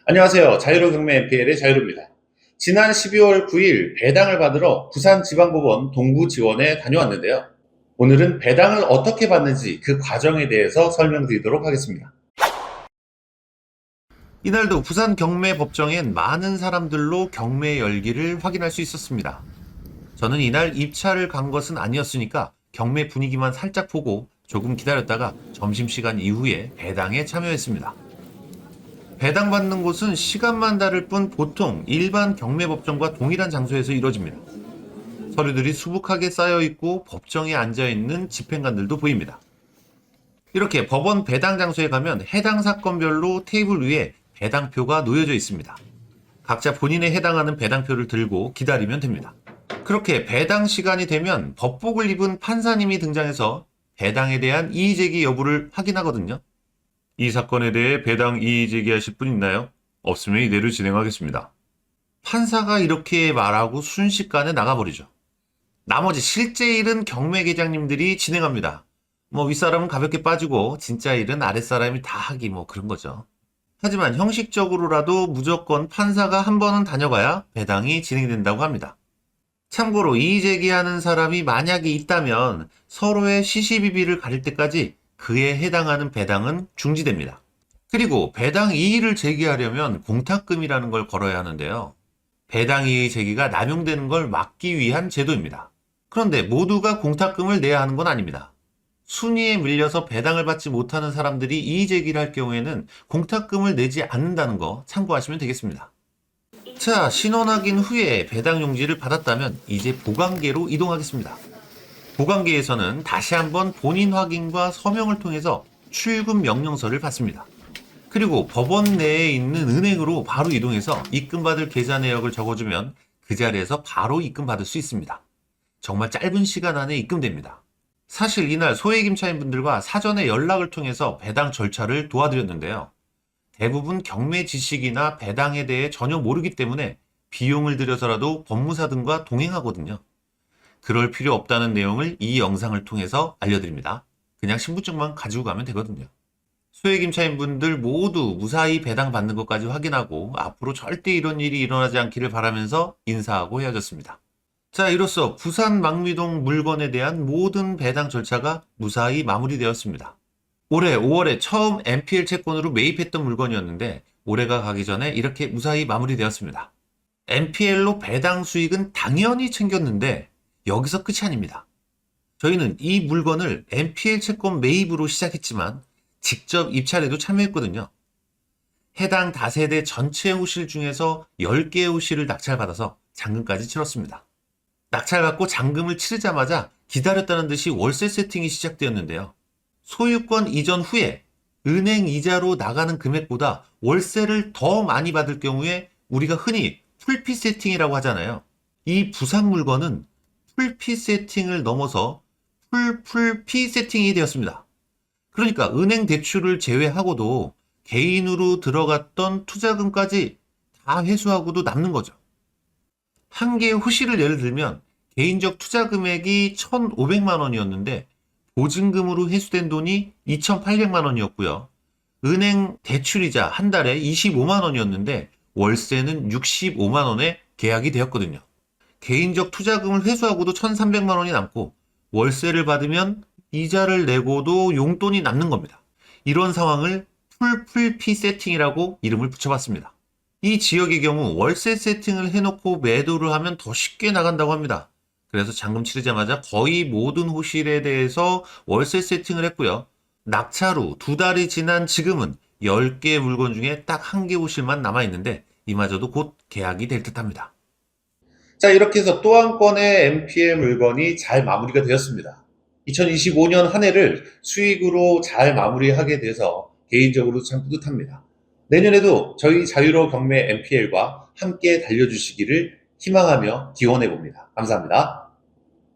안녕하세요. 자유로 경매 MPL의 자유로입니다. 지난 12월 9일 배당을 받으러 부산지방법원 동부지원에 다녀왔는데요. 오늘은 배당을 어떻게 받는지 그 과정에 대해서 설명드리도록 하겠습니다. 이날도 부산 경매법정엔 많은 사람들로 경매 열기를 확인할 수 있었습니다. 저는 이날 입찰을 간 것은 아니었으니까 경매 분위기만 살짝 보고 조금 기다렸다가 점심시간 이후에 배당에 참여했습니다. 배당받는 곳은 시간만 다를 뿐 보통 일반 경매법정과 동일한 장소에서 이루어집니다. 서류들이 수북하게 쌓여있고 법정에 앉아있는 집행관들도 보입니다. 이렇게 법원 배당 장소에 가면 해당 사건별로 테이블 위에 배당표가 놓여져 있습니다. 각자 본인에 해당하는 배당표를 들고 기다리면 됩니다. 그렇게 배당 시간이 되면 법복을 입은 판사님이 등장해서 배당에 대한 이의제기 여부를 확인하거든요. 이 사건에 대해 배당 이의 제기하실 분 있나요? 없으면 이대로 진행하겠습니다. 판사가 이렇게 말하고 순식간에 나가버리죠. 나머지 실제 일은 경매계장님들이 진행합니다. 윗사람은 가볍게 빠지고 진짜 일은 아랫사람이 다 하기 그런 거죠. 하지만 형식적으로라도 무조건 판사가 한 번은 다녀봐야 배당이 진행된다고 합니다. 참고로 이의 제기하는 사람이 만약에 있다면 서로의 시시비비를 가릴 때까지 그에 해당하는 배당은 중지됩니다. 그리고 배당 이의를 제기하려면 공탁금이라는 걸 걸어야 하는데요. 배당 이의 제기가 남용되는 걸 막기 위한 제도입니다. 그런데 모두가 공탁금을 내야 하는 건 아닙니다. 순위에 밀려서 배당을 받지 못하는 사람들이 이의 제기를 할 경우에는 공탁금을 내지 않는다는 거 참고하시면 되겠습니다. 자, 신원 확인 후에 배당 용지를 받았다면 이제 보관계로 이동하겠습니다. 보관계에서는 다시 한번 본인 확인과 서명을 통해서 출금 명령서를 받습니다. 그리고 법원 내에 있는 은행으로 바로 이동해서 입금받을 계좌 내역을 적어주면 그 자리에서 바로 입금받을 수 있습니다. 정말 짧은 시간 안에 입금됩니다. 사실 이날 소액임차인분들과 사전에 연락을 통해서 배당 절차를 도와드렸는데요. 대부분 경매 지식이나 배당에 대해 전혀 모르기 때문에 비용을 들여서라도 법무사 등과 동행하거든요. 그럴 필요 없다는 내용을 이 영상을 통해서 알려드립니다. 그냥 신분증만 가지고 가면 되거든요. 소액임차인분들 모두 무사히 배당 받는 것까지 확인하고 앞으로 절대 이런 일이 일어나지 않기를 바라면서 인사하고 헤어졌습니다. 자, 이로써 부산 망미동 물건에 대한 모든 배당 절차가 무사히 마무리되었습니다. 올해 5월에 처음 MPL 채권으로 매입했던 물건이었는데 올해가 가기 전에 이렇게 무사히 마무리되었습니다. MPL로 배당 수익은 당연히 챙겼는데 여기서 끝이 아닙니다. 저희는 이 물건을 MPL 채권 매입으로 시작했지만 직접 입찰에도 참여했거든요. 해당 다세대 전체 호실 중에서 10개의 호실을 낙찰받아서 잔금까지 치렀습니다. 낙찰받고 잔금을 치르자마자 기다렸다는 듯이 월세 세팅이 시작되었는데요. 소유권 이전 후에 은행 이자로 나가는 금액보다 월세를 더 많이 받을 경우에 우리가 흔히 풀피 세팅이라고 하잖아요. 이 부산 물건은 풀피 세팅을 넘어서 풀피 세팅이 되었습니다. 그러니까 은행 대출을 제외하고도 개인으로 들어갔던 투자금까지 다 회수하고도 남는 거죠. 한 개의 호실을 예를 들면 개인적 투자 금액이 1,500만 원이었는데 보증금으로 회수된 돈이 2,800만 원이었고요. 은행 대출이자 한 달에 25만 원이었는데 월세는 65만 원에 계약이 되었거든요. 개인적 투자금을 회수하고도 1,300만 원이 남고 월세를 받으면 이자를 내고도 용돈이 남는 겁니다. 이런 상황을 풀피 세팅이라고 이름을 붙여봤습니다. 이 지역의 경우 월세 세팅을 해놓고 매도를 하면 더 쉽게 나간다고 합니다. 그래서 잔금 치르자마자 거의 모든 호실에 대해서 월세 세팅을 했고요. 낙찰 후 2달이 지난 지금은 10개 물건 중에 딱 1개 호실만 남아있는데 이마저도 곧 계약이 될 듯합니다. 자, 이렇게 해서 또 한 건의 MPL 물건이 잘 마무리가 되었습니다. 2025년 한 해를 수익으로 잘 마무리하게 돼서 개인적으로 참 뿌듯합니다. 내년에도 저희 자유로 경매 MPL과 함께 달려주시기를 희망하며 기원해 봅니다. 감사합니다.